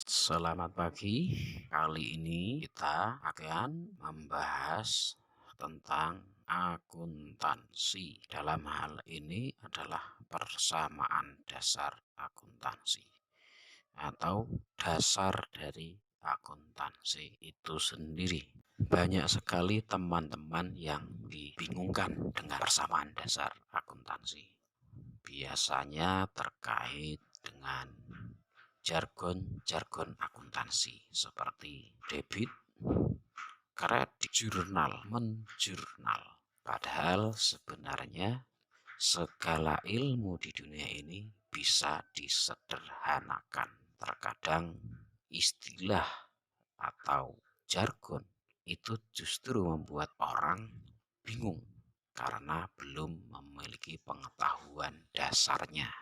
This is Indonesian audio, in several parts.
Selamat pagi. Kali ini kita akan membahas tentang akuntansi. Dalam hal ini adalah persamaan dasar akuntansi atau dasar dari akuntansi itu sendiri. Banyak sekali teman-teman yang dibingungkan dengan persamaan dasar akuntansi. Biasanya terkait dengan jargon-jargon akuntansi seperti debit, kredit, jurnal, menjurnal. Padahal sebenarnya segala ilmu di dunia ini bisa disederhanakan. Terkadang istilah atau jargon itu justru membuat orang bingung karena belum memiliki pengetahuan dasarnya.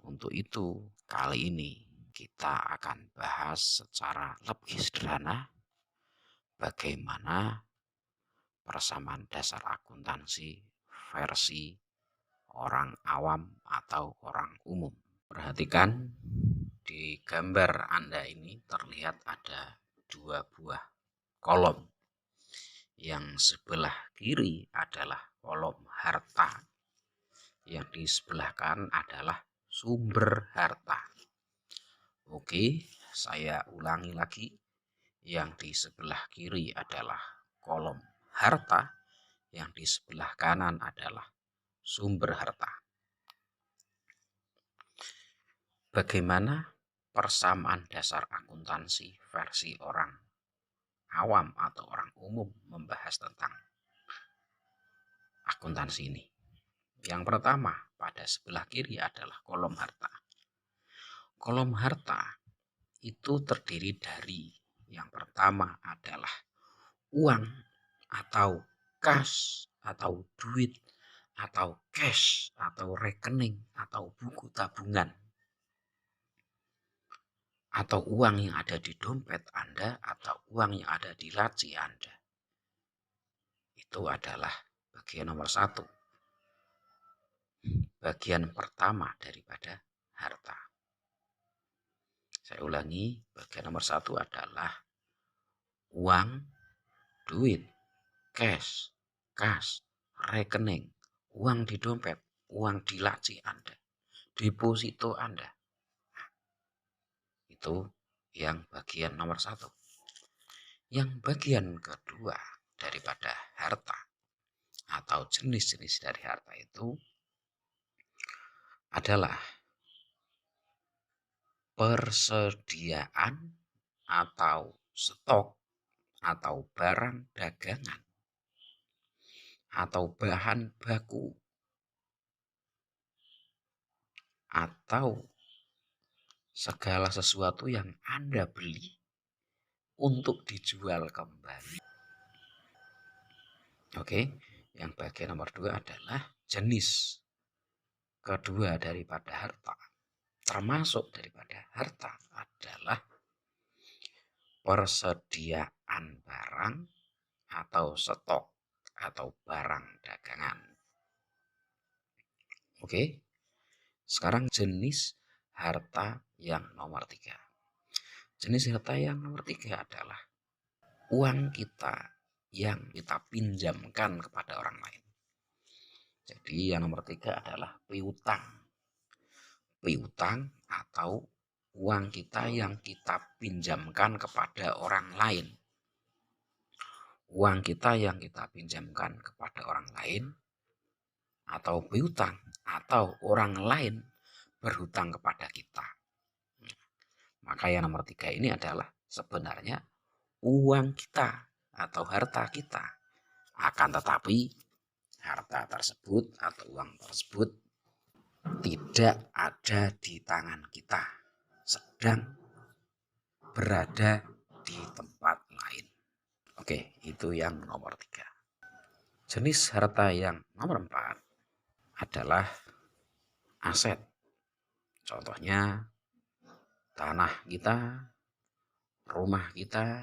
Untuk itu, kali ini kita akan bahas secara lebih sederhana bagaimana persamaan dasar akuntansi versi orang awam atau orang umum. Perhatikan di gambar Anda ini terlihat ada dua buah kolom. Yang sebelah kiri adalah kolom harta, yang di sebelah kanan adalah sumber harta. Oke, saya ulangi lagi. Yang di sebelah kiri adalah kolom harta, yang di sebelah kanan adalah sumber harta. Bagaimana persamaan dasar akuntansi versi orang awam atau orang umum membahas tentang akuntansi ini? Yang pertama, pada sebelah kiri adalah kolom harta. Kolom harta itu terdiri dari yang pertama adalah uang atau kas atau duit atau cash atau rekening atau buku tabungan atau uang yang ada di dompet Anda atau uang yang ada di laci Anda. Itu adalah bagian nomor satu, bagian pertama daripada harta. Saya ulangi, bagian nomor satu adalah uang, duit, cash, kas, rekening, uang di dompet, uang di laci Anda, deposito Anda. Itu yang bagian nomor satu. Yang bagian kedua daripada harta atau jenis-jenis dari harta itu adalah persediaan atau stok atau barang dagangan atau bahan baku atau segala sesuatu yang Anda beli untuk dijual kembali. Oke, yang bagian nomor dua adalah jenis kedua daripada harta. Termasuk daripada harta adalah persediaan barang atau stok atau barang dagangan. Oke, sekarang jenis harta yang nomor tiga. Jenis harta yang nomor tiga adalah uang kita yang kita pinjamkan kepada orang lain. Jadi yang nomor tiga adalah piutang. Piutang atau uang kita yang kita pinjamkan kepada orang lain. Uang kita yang kita pinjamkan kepada orang lain atau piutang atau orang lain berhutang kepada kita. Maka yang nomor tiga ini adalah sebenarnya uang kita atau harta kita. Akan tetapi harta tersebut atau uang tersebut tidak ada di tangan kita, sedang berada di tempat lain. Oke, itu yang nomor tiga. Jenis harta yang nomor empat adalah aset. Contohnya tanah kita, rumah kita,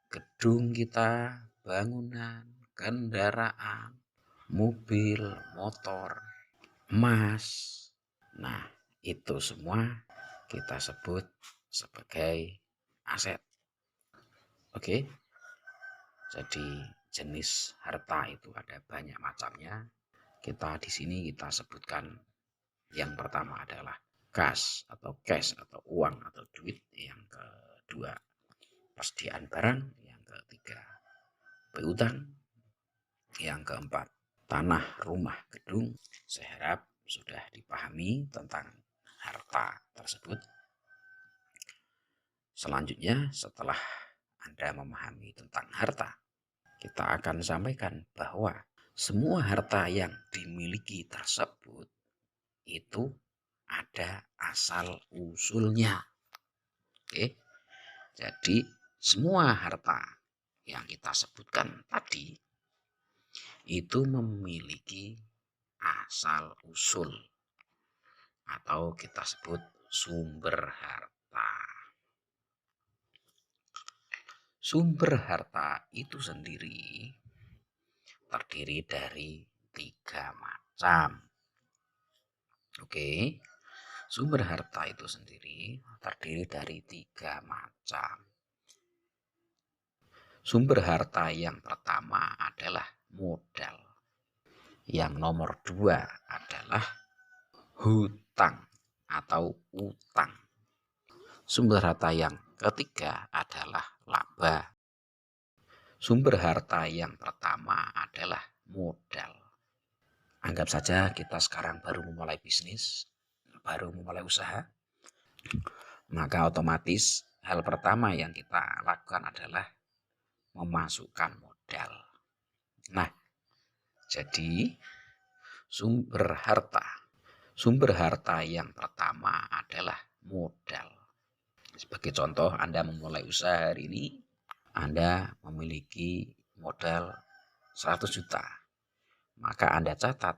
gedung kita, bangunan, kendaraan, mobil, motor, emas. Nah, itu semua kita sebut sebagai aset. Oke. Jadi jenis harta itu ada banyak macamnya. Kita di sini kita sebutkan yang pertama adalah kas atau cash atau uang atau duit, yang kedua persediaan barang, yang ketiga piutang, yang keempat tanah, rumah, gedung. Saya harap sudah dipahami tentang harta tersebut. Selanjutnya, setelah Anda memahami tentang harta, kita akan sampaikan bahwa semua harta yang dimiliki tersebut itu ada asal usulnya. Oke. Jadi semua harta yang kita sebutkan tadi itu memiliki asal usul atau kita sebut sumber harta. Sumber harta itu sendiri terdiri dari 3 macam. Oke. Sumber harta itu sendiri terdiri dari 3 macam. Sumber harta yang pertama adalah modal. Yang nomor 2 adalah hutang atau utang. Sumber harta yang ketiga adalah laba. Sumber harta yang pertama adalah modal. Anggap saja kita sekarang baru memulai bisnis, baru memulai usaha. Maka otomatis hal pertama yang kita lakukan adalah memasukkan modal. Nah, jadi sumber harta yang pertama adalah modal. Sebagai contoh, Anda memulai usaha hari ini, Anda memiliki modal 100 juta. Maka Anda catat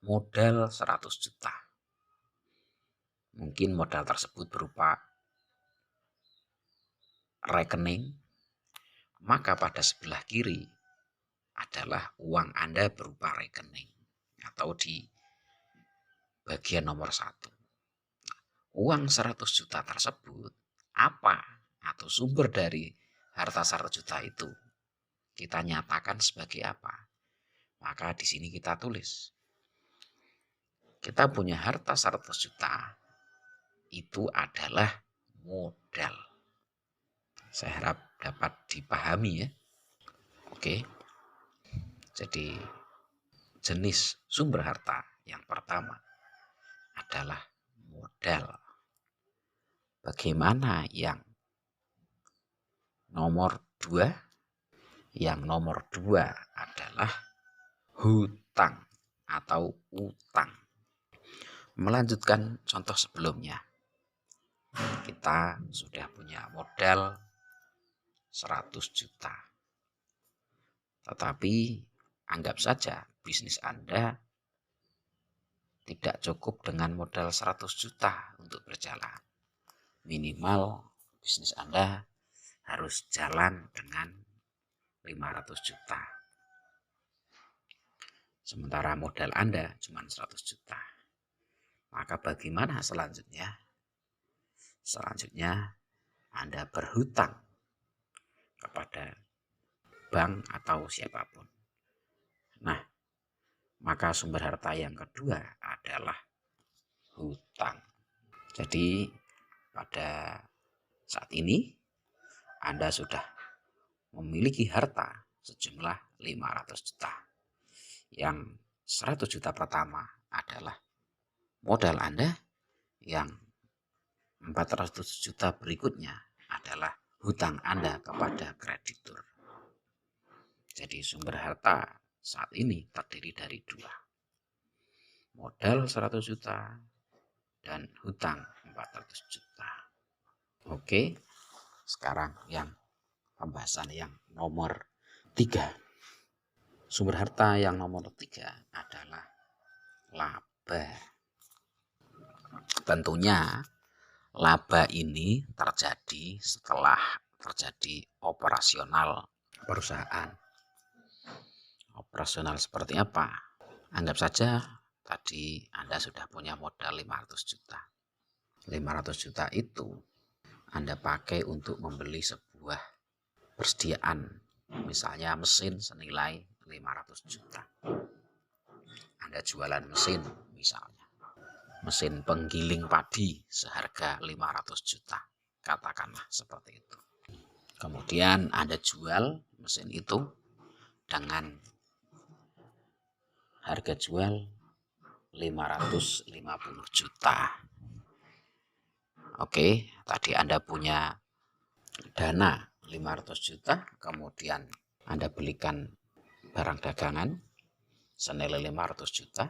modal 100 juta. Mungkin modal tersebut berupa rekening, maka pada sebelah kiri adalah uang Anda berupa rekening atau di bagian nomor 1. Uang 100 juta tersebut apa atau sumber dari harta 100 juta itu kita nyatakan sebagai apa? Maka di sini kita tulis. Kita punya harta 100 juta itu adalah modal. Saya harap dapat dipahami ya. Oke. Jadi jenis sumber harta yang pertama adalah modal. Bagaimana yang nomor 2? Yang nomor 2 adalah hutang atau utang. Melanjutkan contoh sebelumnya. Kita sudah punya modal 100 juta. Tetapi anggap saja bisnis Anda tidak cukup dengan modal 100 juta untuk berjalan. Minimal bisnis Anda harus jalan dengan 500 juta. Sementara modal Anda cuma 100 juta. Maka bagaimana selanjutnya? Selanjutnya Anda berhutang kepada bank atau siapapun. Nah, maka sumber harta yang kedua adalah hutang. Jadi pada saat ini Anda sudah memiliki harta sejumlah 500 juta. Yang 100 juta pertama adalah modal Anda, yang 400 juta berikutnya adalah hutang Anda kepada kreditur. Jadi sumber harta saat ini terdiri dari 2. Modal 100 juta dan hutang 400 juta. Oke, sekarang yang pembahasan yang nomor 3. Sumber harta yang nomor 3 adalah laba. Tentunya laba ini terjadi setelah terjadi operasional perusahaan. Operasional seperti apa? Anggap saja tadi Anda sudah punya modal 500 juta. 500 juta itu Anda pakai untuk membeli sebuah persediaan, misalnya mesin senilai 500 juta. Anda jualan mesin, misalnya mesin penggiling padi seharga 500 juta, katakanlah seperti itu. Kemudian Anda jual mesin itu dengan harga jual 550 juta. Oke, tadi Anda punya dana 500 juta, kemudian Anda belikan barang dagangan senilai 500 juta,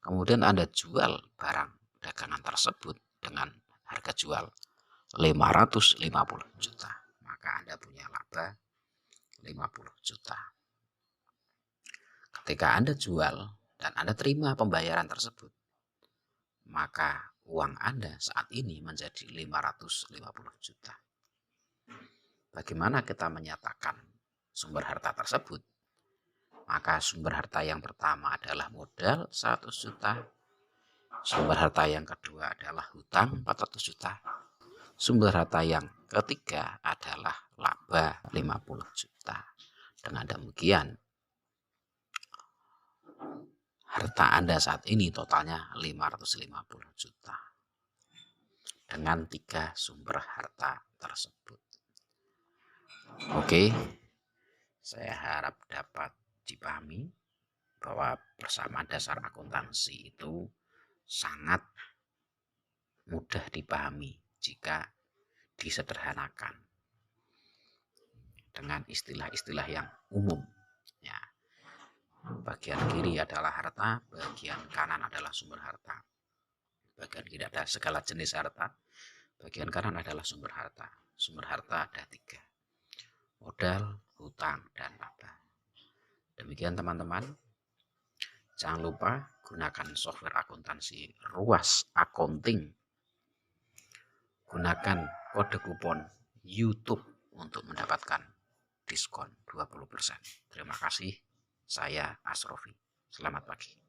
kemudian Anda jual barang dagangan tersebut dengan harga jual 550 juta, maka Anda punya laba 50 juta. Ketika Anda jual dan Anda terima pembayaran tersebut, maka uang Anda saat ini menjadi 550 juta. Bagaimana kita menyatakan sumber harta tersebut? Maka sumber harta yang pertama adalah modal 100 juta. Sumber harta yang kedua adalah hutang 400 juta. Sumber harta yang ketiga adalah laba 50 juta. Dengan demikian, harta Anda saat ini totalnya 550 juta. Dengan 3 sumber harta tersebut. Oke, saya harap dapat dipahami bahwa persamaan dasar akuntansi itu sangat mudah dipahami jika disederhanakan dengan istilah-istilah yang umum. Ya. Bagian kiri adalah harta, bagian kanan adalah sumber harta. Bagian kiri ada segala jenis harta, bagian kanan adalah sumber harta. Sumber harta ada 3. Modal, hutang, dan laba. Demikian teman-teman. Jangan lupa gunakan software akuntansi Ruas Accounting. Gunakan kode kupon YouTube untuk mendapatkan diskon 20%. Terima kasih. Saya Asrofi. Selamat pagi.